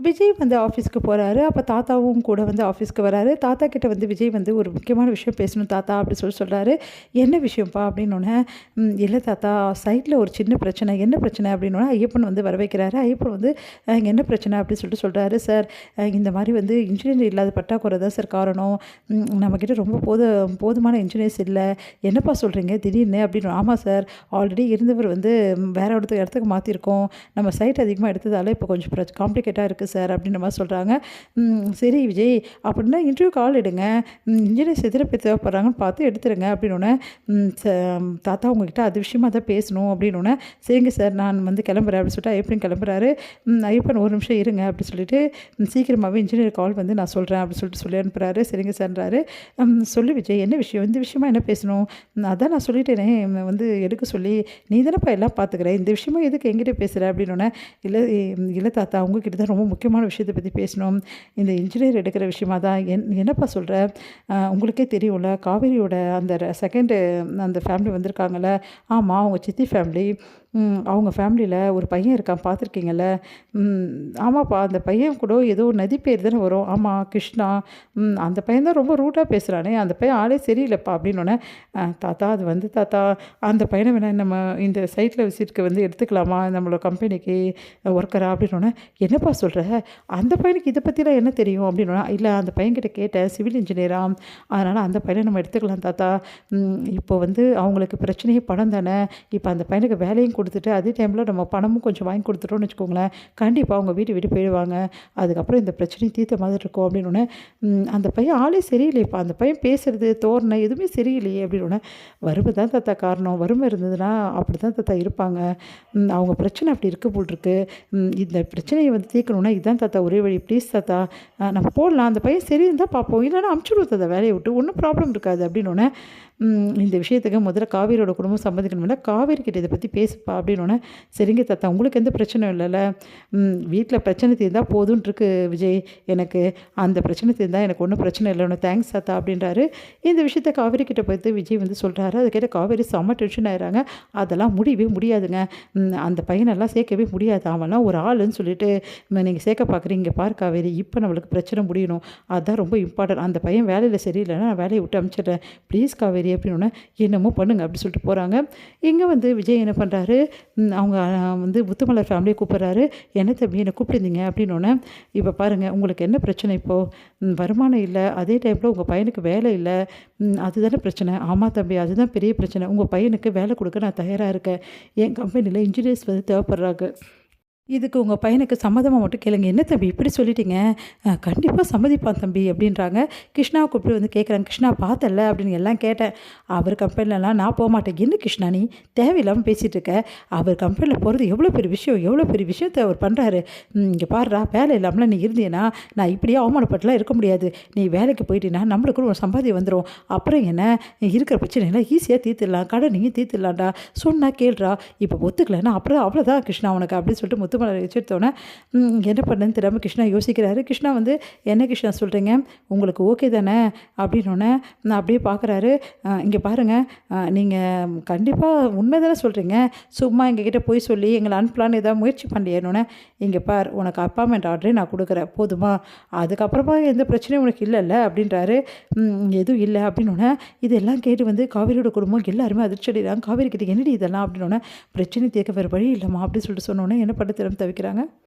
விஜய் வந்து ஆஃபீஸ்க்கு போகிறாரு. அப்போ தாத்தாவும் கூட வந்து ஆஃபீஸ்க்கு வராரு. தாத்தா கிட்ட வந்து விஜய் வந்து ஒரு முக்கியமான விஷயம் பேசணும் தாத்தா அப்படி சொல்கிறாரு. என்ன விஷயம்ப்பா அப்படின்னோடனே, இல்லை தாத்தா சைட்டில் ஒரு சின்ன பிரச்சனை. என்ன பிரச்சனை அப்படின்னோடனே ஐயப்பன் வந்து வர வைக்கிறாரு. ஐயப்பன் வந்து என்ன பிரச்சனை அப்படின்னு சொல்கிறாரு. சார் இந்த மாதிரி வந்து இன்ஜினியர் இல்லாத பற்றாக்குறை தான் சார் காரணம். நம்மக்கிட்ட ரொம்ப போதுமான இன்ஜினியர்ஸ் இல்லை. என்னப்பா சொல்கிறீங்க திடீர்னு அப்படின்னு. ஆமாம் சார், ஆல்ரெடி இருந்தவர் வந்து வேற இடத்துக்கு மாற்றிருக்கோம். நம்ம சைட் அதிகமாக எடுத்ததால இப்போ கொஞ்சம் காம்ப்ளிகேட்டாக இருக்குது சார் அப்படின்ற மாதிரி சொல்கிறாங்க. சரி விஜய், அப்படின்னா இன்டர்வியூ கால் எடுங்க. இன்ஜினியர்ஸ் எத்தனை பேர் தேவைப்படுறாங்கன்னு பார்த்து எடுத்துருங்க அப்படின்னோடனே, தாத்தா உங்ககிட்ட அது விஷயமா தான் பேசணும் அப்படின்னோடனே, சரிங்க சார் நான் வந்து கிளம்புறேன் அப்படின்னு சொல்லிட்டு ஐயப்பன் கிளம்புறாரு. ஐயப்பன் ஒரு நிமிஷம் இருங்க அப்படின்னு சொல்லிட்டு, சீக்கிரமாகவே இன்ஜினியர் கால் வந்து நான் சொல்கிறேன் அப்படின்னு சொல்லிட்டு சொல்லி அனுப்புகிறாரு. சரிங்க சார்ன்றாரு. சொல்லு விஜய், என்ன விஷயம், இந்த விஷயமா என்ன பேசணும்? அதான் நான் சொல்லிட்டேனே வந்து எடுக்க சொல்லி, நீ தானேப்பா எல்லாம் பார்த்துக்கிறேன், இந்த விஷயமா எதுக்கு எங்கிட்ட பேசுகிற அப்படின்னோடனே, இல்லை இல்லை தாத்தா உங்ககிட்ட தான் ரொம்ப முக்கியமான விஷயத்தை பற்றி பேசணும். இந்த இன்ஜினியர் எடுக்கிற விஷயமா தான். என்னப்பா சொல்கிற? உங்களுக்கே தெரியும்ல, காவேரியோட அந்த செகண்டு அந்த ஃபேமிலி வந்திருக்காங்கல்ல. ஆமாம், அவங்க சித்தி ஃபேமிலி. அவங்க ஃபேமிலியில் ஒரு பையன் இருக்கான், பார்த்துருக்கீங்கல்ல? ஆமாப்பா, அந்த பையன் கூட ஏதோ நதி பேர் தானே வரும். ஆமாம், கிருஷ்ணா. அந்த பையன் தான் ரொம்ப ரூட்டாக பேசுகிறானே, அந்த பையன் ஆளே சரியில்லைப்பா அப்படின்னோடனே, தாத்தா அது வந்து தாத்தா அந்த பையனை வேணால் நம்ம இந்த சைட்டில் விசிட்க்கு வந்து எடுத்துக்கலாமா நம்மளோட கம்பெனிக்கு ஒர்க்கரா அப்படின்னோடனே, என்னப்பா சொல்கிற? அந்த பையனுக்கு இதை பற்றிலாம் என்ன தெரியும் அப்படின்னா, இல்லை அந்த பையன்கிட்ட கேட்டேன், சிவில் இன்ஜினியராக, அதனால் அந்த பையனை நம்ம எடுத்துக்கலாம் தாத்தா. இப்போ வந்து அவங்களுக்கு பிரச்சனையே பணம் தானே. இப்போ அந்த பையனுக்கு வேலையும் கொடுத்துட்டு அதே டைமில் நம்ம பணமும் கொஞ்சம் வாங்கி கொடுத்துட்டோம்னு வச்சுக்கோங்களேன், கண்டிப்பாக அவங்க வீட்டு விட்டு போயிடுவாங்க. அதுக்கப்புறம் இந்த பிரச்சனையும் தீர்த்த மாதிரி இருக்கும் அப்படின்னோடனே, அந்த பையன் ஆளே சரியில்லைப்பா, அந்த பையன் பேசுகிறது தோரணை எதுவுமே சரியில்லையே அப்படின்னோடனே, வறுமை தான் தாத்தா காரணம். வறுமை இருந்ததுன்னா அப்படி தான் தாத்தா இருப்பாங்க. அவங்க பிரச்சனை அப்படி இருக்க போல் இருக்கு. இந்த பிரச்சனையை வந்து தீர்க்கணுன்னா இதுதான் தாத்தா ஒரே வழி. ப்ளீஸ் தாத்தா நம்ம போடலாம், அந்த பையன் சரி இருந்தால் பார்ப்போம், இல்லைன்னா அமுச்சுடுவோம் தாத்தா வேலையை விட்டு, ஒன்றும் ப்ராப்ளம் இருக்காது அப்படின்னோடனே, இந்த விஷயத்துக்கு முதல்ல காவேரியோட குடும்பம் சம்மதிக்கணும்ல, காவேரி கிட்ட இதை பற்றி பேசுப்பா அப்படின்னோடனே, சரிங்க தாத்தா உங்களுக்கு எந்த பிரச்சனையும் இல்லைல்ல, வீட்டில் பிரச்சனை தீர்ந்தால் போதும்னு இருக்கு விஜய் எனக்கு, அந்த பிரச்சனை தீர்ந்தால் எனக்கு ஒன்றும் பிரச்சனை இல்லை, ஒன்று தேங்க்ஸ் தாத்தா அப்படின்றாரு. இந்த விஷயத்த காவேரி கிட்ட போய்த்து விஜய் வந்து சொல்கிறாரு. அதை கேட்ட காவேரி செம்ம டென்ஷன் ஆகிறாங்க. அதெல்லாம் முடியவே முடியாதுங்க, அந்த பையனெல்லாம் சேர்க்கவே முடியாது, அவன்லாம் ஒரு ஆளுன்னு சொல்லிட்டு நீங்கள் சேர்க்க பார்க்குறீங்க. பார் காவேரி, இப்போ நம்மளுக்கு பிரச்சனை முடியணும், அதுதான் ரொம்ப இம்பார்ட்டன்ட். அந்த பையன் வேலையில் சரியில்லைன்னா நான் வேலையை விட்டு அனுப்பிச்சிடுறேன், ப்ளீஸ் காவேரி அப்படின்னோடனே, என்னமோ பண்ணுங்க அப்படி சொல்லிட்டு போகிறாங்க. இங்கே வந்து விஜய் என்ன பண்ணுறாரு, அவங்க வந்து முத்துமலர் ஃபேமிலியை கூப்பிட்றாரு. என்ன தம்பி என்னை கூப்பிட்டுருந்தீங்க அப்படின்னோடனே, இப்போ பாருங்கள் உங்களுக்கு என்ன பிரச்சனை இப்போது, வருமானம் இல்லை, அதே டைமில் உங்கள் பையனுக்கு வேலை இல்லை, அதுதானே பிரச்சனை. ஆமாம் தம்பி, அதுதான் பெரிய பிரச்சனை. உங்கள் பையனுக்கு வேலை கொடுக்க நான் தயாராக இருக்கேன், என் கம்பெனியில் இன்ஜினியர்ஸ் வந்து தேவைப்படுறாங்க, இதுக்கு உங்கள் பையனுக்கு சம்மதமாக மட்டும் கேளுங்க. என்ன தம்பி இப்படி சொல்லிட்டீங்க? கண்டிப்பாக சம்மதிப்பான் தம்பி அப்படின்றாங்க. கிருஷ்ணாவை கூப்பிட்டு வந்து கேட்குறாங்க. கிருஷ்ணா பார்த்தல அப்படின்னு எல்லாம் கேட்டேன், அவர் கம்பெனிலலாம் நான் போக மாட்டேன். என்ன கிருஷ்ணா நீ தேவையில்லாமல் பேசிகிட்டு இருக்க? அவர் கம்பெனியில் போகிறது எவ்வளோ பெரிய விஷயம், எவ்வளோ பெரிய விஷயத்தை அவர் பண்ணுறாரு. இங்கே பாடுறா, வேலை இல்லாமலாம் நீ இருந்தீன்னா நான் இப்படியே அவமானப்பட்டுலாம் இருக்க முடியாது. நீ வேலைக்கு போயிட்டீங்கன்னா நம்மளுக்கு ஒரு சம்பாதியம் வந்துடும். அப்புறம் என்ன, இருக்கிற பிரச்சனைலாம் ஈஸியாக தீர்த்துடலாம், கடனையும் தீர்த்துடலாம்டா, சொன்னால் கேள்றா. இப்போ ஒத்துக்கலைன்னா அப்புறம் அவ்வளோதான் கிருஷ்ணா உனக்கு அப்படின்னு சொல்லிட்டு முத்துமலர் வச்சுருத்தோன்னே, என்ன பண்ணுன்னு தெரியாமல் கிருஷ்ணா யோசிக்கிறாரு. கிருஷ்ணா வந்து, என்ன கிருஷ்ணா சொல்கிறீங்க, உங்களுக்கு ஓகே தானே அப்படின்னோடனே நான் அப்படியே பார்க்குறாரு. இங்கே பாருங்கள், நீங்கள் கண்டிப்பாக உண்மை தானே சொல்கிறீங்க, சும்மா எங்ககிட்ட போய் சொல்லி எங்களை அனுப்பலான்னு ஏதாவது முயற்சி பண்ணலையேன்னொன்னே, இங்கே பார் உனக்கு அப்பாயின்மெண்ட் ஆர்டரே நான் கொடுக்குறேன் போதுமா, அதுக்கப்புறமா எந்த பிரச்சனையும் உனக்கு இல்லைல்ல அப்படின்றாரு. எதுவும் இல்லை அப்படின்னோடனே, இதெல்லாம் கேட்டு வந்து காவேரியோட குடும்பம் எல்லாருமே அதிர்ச்சி அடைகிறாங்க. காவேரி கிட்ட என்னடி இதெல்லாம் அப்படின்னோடனே, பிரச்சனை தீர்க்க வேறு வழி இல்லைம்மா அப்படின்னு சொல்லிட்டு சொன்னோன்னே என்ன பண்ண திறமை தவிக்கிறாங்க.